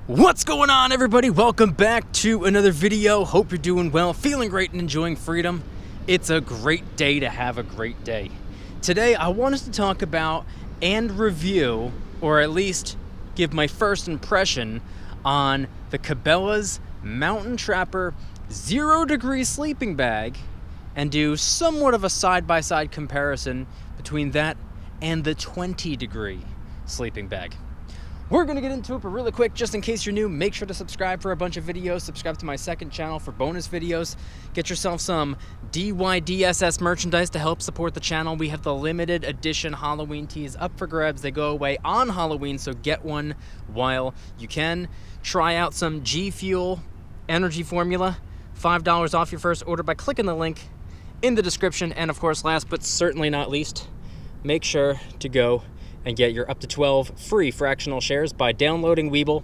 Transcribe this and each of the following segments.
What's going on, everybody? Welcome back to another video. Hope you're doing well, feeling great, and enjoying freedom. It's a great day to have a great day. Today, I want us to talk about and review, or at least give my first impression on the Cabela's Mountain Trapper 0 Degree sleeping bag and do somewhat of a side-by-side comparison between that and the 20 degree sleeping bag. We're going to get into it, but really quick, just in case you're new, make sure to subscribe for a bunch of videos. Subscribe to my second channel for bonus videos. Get yourself some DYDSS merchandise to help support the channel. We have the limited edition Halloween tees up for grabs. They go away on Halloween, so get one while you can. Try out some G Fuel energy formula. $5 off your first order by clicking the link in the description. And of course, last but certainly not least, make sure to go and get your up to 12 free fractional shares by downloading Webull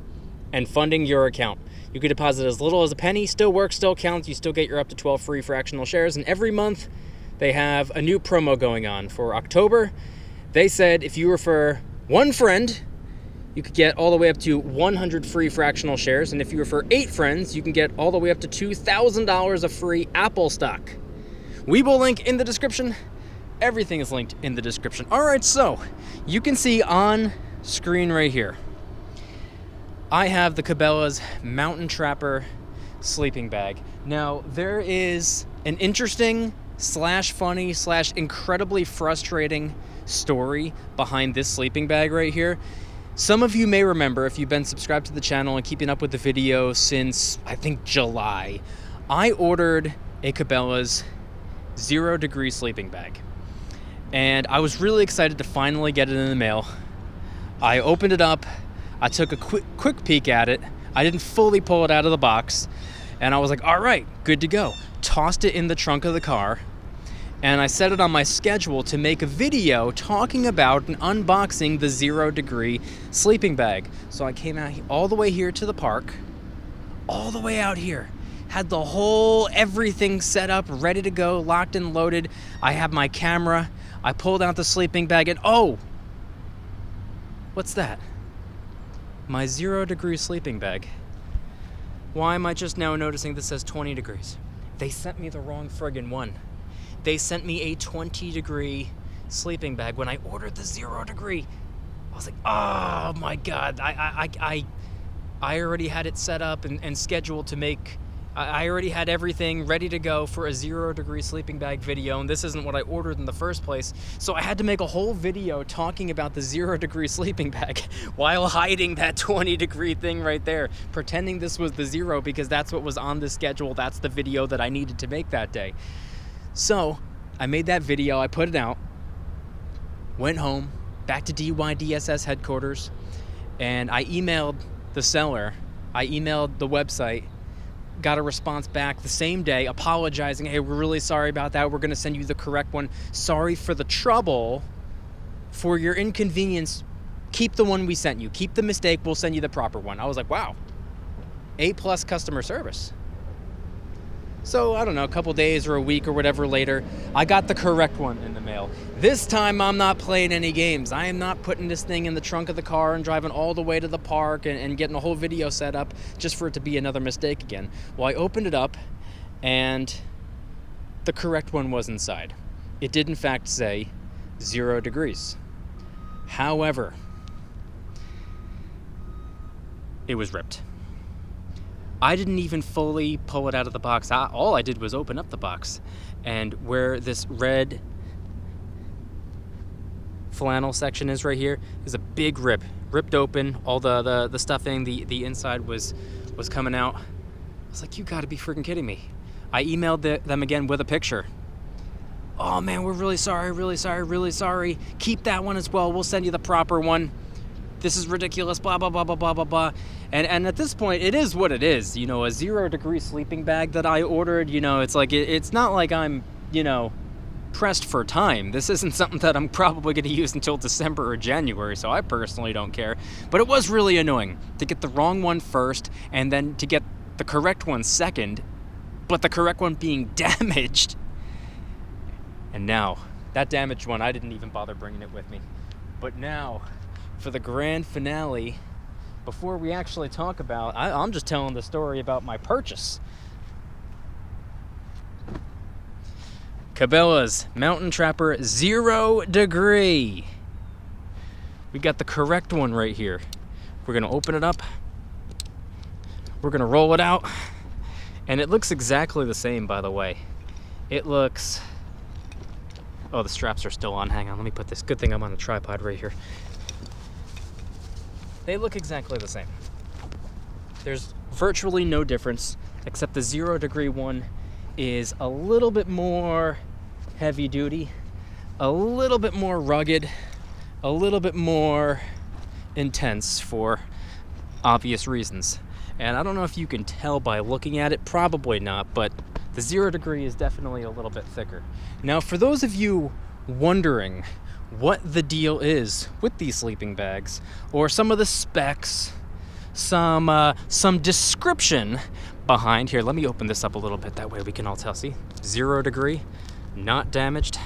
and funding your account. You can deposit as little as a penny, still works, still counts. You still get your up to 12 free fractional shares. And every month they have a new promo going on. For October, they said if you refer one friend, you could get all the way up to 100 free fractional shares. And if you refer 8 friends, you can get all the way up to $2,000 of free Apple stock. Webull link in the description. Everything is linked in the description. All right, so you can see on screen right here, I have the Cabela's Mountain Trapper sleeping bag. Now, there is an interesting slash funny slash incredibly frustrating story behind this sleeping bag right here. Some of you may remember, if you've been subscribed to the channel and keeping up with the video since, I think, July, I ordered a Cabela's 0 Degree sleeping bag. And I was really excited to finally get it in the mail. I opened it up, I took a quick peek at it. I didn't fully pull it out of the box, and I was like, all right, good to go. Tossed it in the trunk of the car, and I set it on my schedule to make a video talking about and unboxing the 0 Degree sleeping bag. So I came out all the way here to the park, all the way out here. Had the whole everything set up, ready to go, locked and loaded. I have my camera. I pulled out the sleeping bag and oh, what's that? My 0 Degree sleeping bag. Why am I just now noticing this says 20 degrees? They sent me the wrong friggin' one. They sent me a 20 degree sleeping bag when I ordered the 0 Degree. I was like, oh my God. I already had it set up and scheduled to make. I already had everything ready to go for a 0 Degree sleeping bag video, and this isn't what I ordered in the first place. So I had to make a whole video talking about the 0 Degree sleeping bag while hiding that 20 degree thing right there, pretending this was the 0 because that's what was on the schedule. That's the video that I needed to make that day. So I made that video, I put it out, went home, back to DYDSS headquarters, and I emailed the seller, I emailed the website, got a response back the same day apologizing. Hey, we're really sorry about that. We're going to send you the correct one. Sorry for the trouble. For your inconvenience, keep the one we sent you. Keep the mistake. We'll send you the proper one. I was like, wow, A+ customer service. So, I don't know, a couple days or a week or whatever later, I got the correct one in the mail. This time, I'm not playing any games. I am not putting this thing in the trunk of the car and driving all the way to the park and getting a whole video set up just for it to be another mistake again. Well, I opened it up, and the correct one was inside. It did, in fact, say 0 degrees. However, it was ripped. I didn't even fully pull it out of the box. All I did was open up the box, and where this red flannel section is right here is a big rip. Ripped open, all the stuffing, the inside was coming out. I was like, you gotta be freaking kidding me. I emailed them again with a picture. Oh man, we're really sorry, really sorry, really sorry. Keep that one as well. We'll send you the proper one. This is ridiculous, blah, blah, blah, blah, blah, blah, blah. And at this point, it is what it is. You know, a 0 Degree sleeping bag that I ordered, you know, it's like, it's not like I'm, you know, pressed for time. This isn't something that I'm probably going to use until December or January, so I personally don't care. But it was really annoying to get the wrong one first and then to get the correct one second, but the correct one being damaged. And now, that damaged one, I didn't even bother bringing it with me. But now, for the grand finale, before we actually talk about, I'm just telling the story about my purchase. Cabela's Mountain Trapper 0 Degree. We got the correct one right here. We're gonna open it up. We're gonna roll it out. And it looks exactly the same, by the way. It looks... Oh, the straps are still on. Hang on, let me put this. Good thing I'm on a tripod right here. They look exactly the same. There's virtually no difference, except the 0 Degree one is a little bit more heavy duty, a little bit more rugged, a little bit more intense for obvious reasons. And I don't know if you can tell by looking at it, probably not, but the 0 Degree is definitely a little bit thicker. Now, for those of you wondering what the deal is with these sleeping bags, or some of the specs, some description behind here. Let me open this up a little bit, that way we can all tell. See, 0 Degree, not damaged,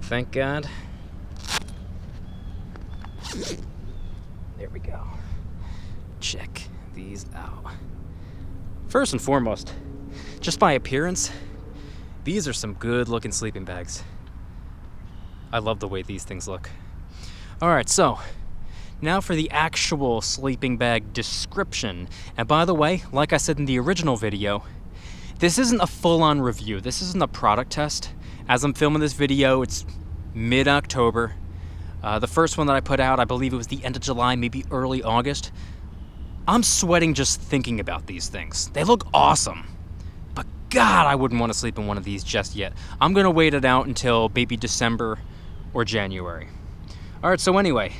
thank God. There we go. Check these out. First and foremost, just by appearance, these are some good looking sleeping bags. I love the way these things look. All right, so now for the actual sleeping bag description. And by the way, like I said in the original video, this isn't a full-on review. This isn't a product test. As I'm filming this video, it's mid-October. The first one that I put out, I believe it was the end of July, maybe early August. I'm sweating just thinking about these things. They look awesome. But God, I wouldn't want to sleep in one of these just yet. I'm gonna wait it out until maybe December or January. All right, so anyway,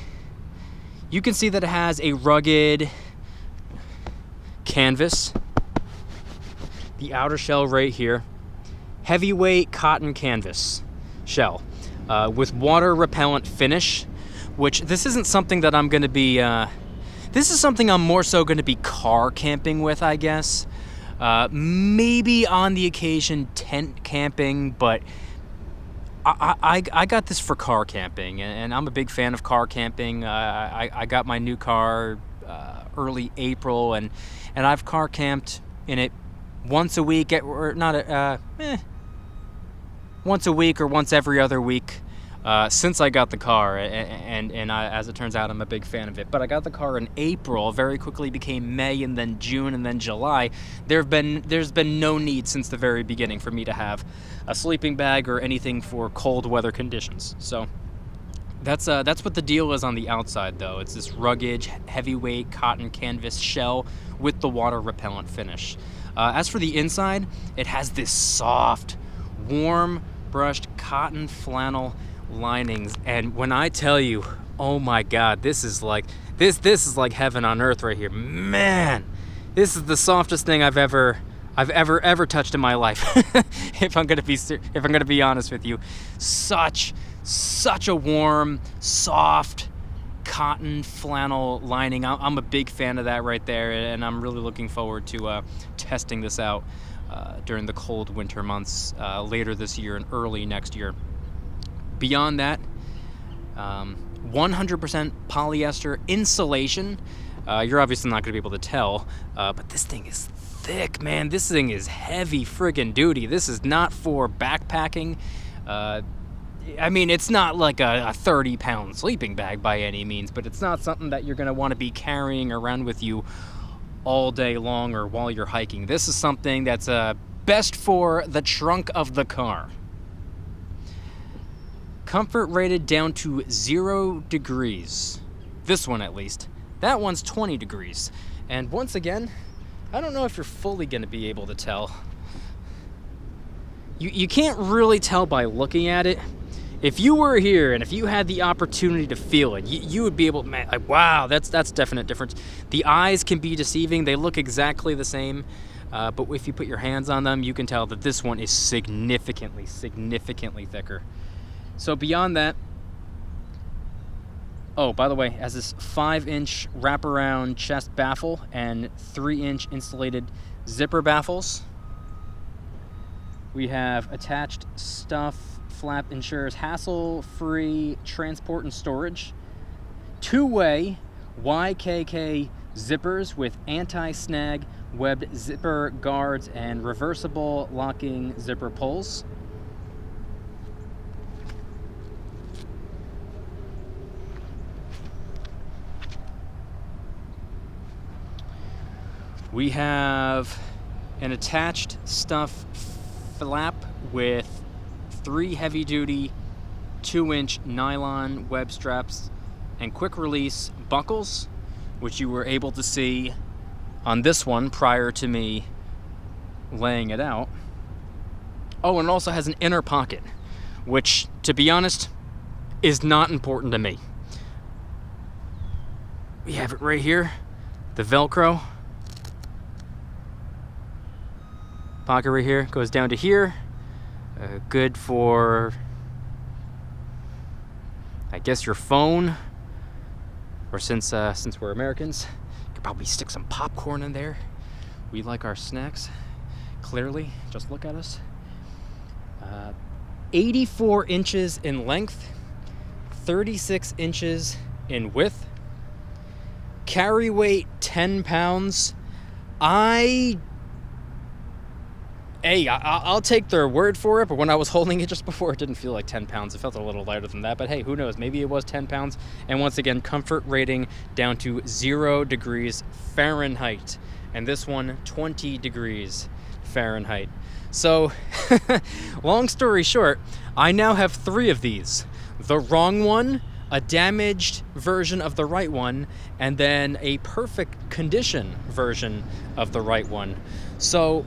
you can see that it has a rugged canvas, the outer shell right here, heavyweight cotton canvas shell with water repellent finish, which this isn't something that I'm going to be, this is something I'm more so going to be car camping with, I guess. Maybe on the occasion tent camping, but I got this for car camping, and I'm a big fan of car camping. I got my new car early April, and I've car camped in it once a week, or not once a week or once every other week since I got the car, and as it turns out, I'm a big fan of it. But I got the car in April, very quickly became May, and then June, and then July. There's been no need since the very beginning for me to have a sleeping bag or anything for cold weather conditions. So that's what the deal is on the outside, though. It's this rugged, heavyweight cotton canvas shell with the water repellent finish. As for the inside, it has this soft, warm brushed cotton flannel linings, and when I tell you, oh my God, this is like heaven on earth right here, man. This is the softest thing I've ever touched in my life. if I'm gonna be honest with you, such a warm, soft cotton flannel lining. I'm a big fan of that right there, and I'm really looking forward to testing this out during the cold winter months later this year and early next year. Beyond that, 100% polyester insulation. You're obviously not going to be able to tell, but this thing is thick, man. This thing is heavy friggin' duty. This is not for backpacking. I mean, it's not like a 30-pound sleeping bag by any means, but it's not something that you're going to want to be carrying around with you all day long or while you're hiking. This is something that's best for the trunk of the car. Comfort rated down to 0 degrees. This one, at least. That one's 20 degrees. And once again, I don't know if you're fully going to be able to tell. You can't really tell by looking at it. If you were here and if you had the opportunity to feel it, you would be able to, man, like, wow, that's definite difference. The eyes can be deceiving. They look exactly the same. But if you put your hands on them, you can tell that this one is significantly thicker. So beyond that, oh, by the way, has this 5-inch wraparound chest baffle and 3-inch insulated zipper baffles. We have attached stuff flap ensures hassle-free transport and storage. 2-way YKK zippers with anti-snag webbed zipper guards and reversible locking zipper pulls. We have an attached stuff flap with 3 heavy-duty 2-inch nylon web straps and quick-release buckles, which you were able to see on this one prior to me laying it out. Oh, and it also has an inner pocket, which, to be honest, is not important to me. We have it right here, the Velcro. Pocket right here goes down to here. Good for, I guess, your phone. Or since we're Americans, you could probably stick some popcorn in there. We like our snacks, clearly. Just look at us. 84 inches in length, 36 inches in width. Carry weight 10 pounds. I'll take their word for it, but when I was holding it just before, it didn't feel like 10 pounds. It felt a little lighter than that, but hey, who knows? Maybe it was 10 pounds. And once again, comfort rating down to 0 degrees Fahrenheit. And this one, 20 degrees Fahrenheit. So, long story short, I now have 3 of these. The wrong one, a damaged version of the right one, and then a perfect condition version of the right one. So,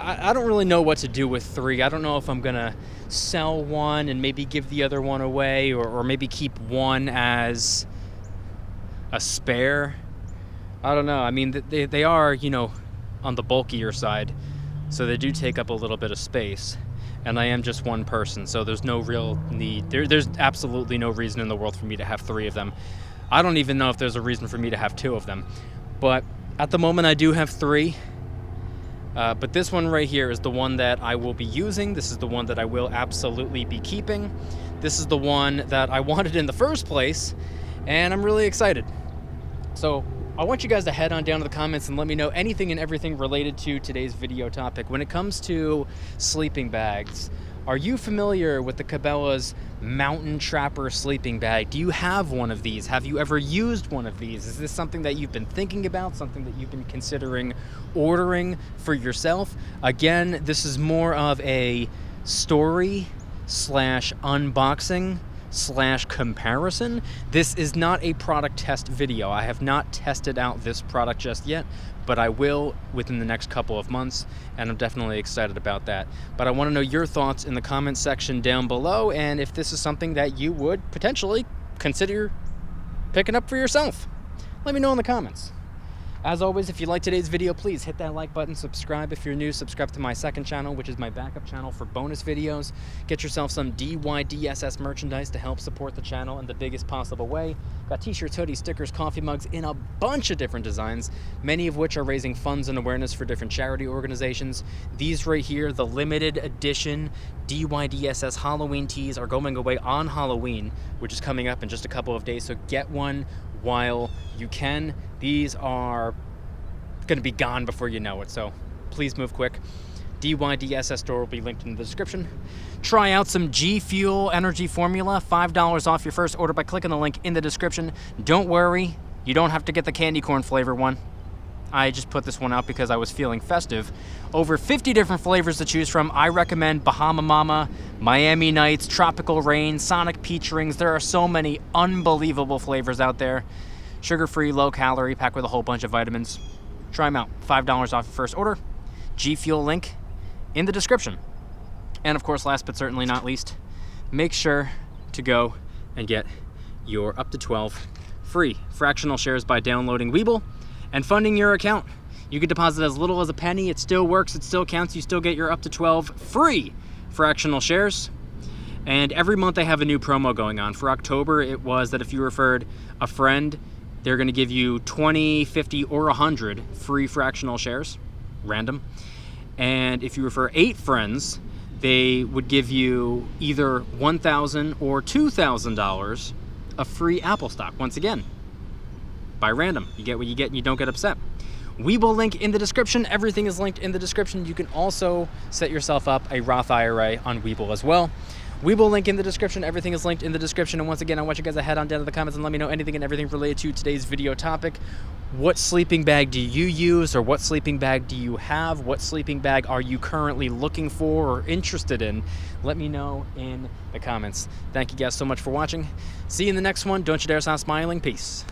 I don't really know what to do with 3. I don't know if I'm gonna sell one and maybe give the other one away, or maybe keep one as a spare. I don't know. I mean, they are, you know, on the bulkier side, so they do take up a little bit of space. And I am just one person, so there's no real need. There's absolutely no reason in the world for me to have 3 of them. I don't even know if there's a reason for me to have 2 of them. But at the moment, I do have 3. But this one right here is the one that I will be using. This is the one that I will absolutely be keeping. This is the one that I wanted in the first place, and I'm really excited. So I want you guys to head on down to the comments and let me know anything and everything related to today's video topic. When it comes to sleeping bags, are you familiar with the Cabela's Mountain Trapper sleeping bag? Do you have one of these? Have you ever used one of these? Is this something that you've been thinking about, something that you've been considering ordering for yourself? Again, this is more of a story slash unboxing slash comparison. This is not a product test video. I have not tested out this product just yet, but I will within the next couple of months, and I'm definitely excited about that. But I want to know your thoughts in the comments section down below, and if this is something that you would potentially consider picking up for yourself. Let me know in the comments. As always, if you like today's video, please hit that like button, subscribe if you're new, subscribe to my second channel, which is my backup channel for bonus videos. Get yourself some DYDSS merchandise to help support the channel in the biggest possible way. Got t-shirts, hoodies, stickers, coffee mugs in a bunch of different designs, many of which are raising funds and awareness for different charity organizations. These right here, the limited edition DYDSS Halloween tees, are going away on Halloween, which is coming up in just a couple of days, so get one while you can. These are going to be gone before you know it, so please move quick. DYDSS store will be linked in the description. Try out some G Fuel energy formula, $5 off your first order by clicking the link in the description. Don't worry, you don't have to get the candy corn flavor one. I just put this one out because I was feeling festive. Over 50 different flavors to choose from. I recommend Bahama Mama, Miami Nights, Tropical Rain, Sonic Peach Rings. There are so many unbelievable flavors out there. Sugar-free, low-calorie, packed with a whole bunch of vitamins. Try them out. $5 off your first order. G Fuel link in the description. And of course, last but certainly not least, make sure to go and get your up to 12 free fractional shares by downloading Webull and funding your account. You can deposit as little as a penny. It still works. It still counts. You still get your up to 12 free fractional shares. And every month they have a new promo going on. For October, it was that if you referred a friend, they're going to give you 20, 50, or 100 free fractional shares, random. And if you refer 8 friends, they would give you either $1,000 or $2,000 of free Apple stock. Once again, Buy random. You get what you get and you don't get upset. Webull link in the description. Everything is linked in the description. You can also set yourself up a Roth IRA on Webull as well. Webull link in the description. Everything is linked in the description. And once again, I want you guys to head on down to the comments and let me know anything and everything related to today's video topic. What sleeping bag do you use, or what sleeping bag do you have? What sleeping bag are you currently looking for or interested in? Let me know in the comments. Thank you guys so much for watching. See you in the next one. Don't you dare stop smiling. Peace.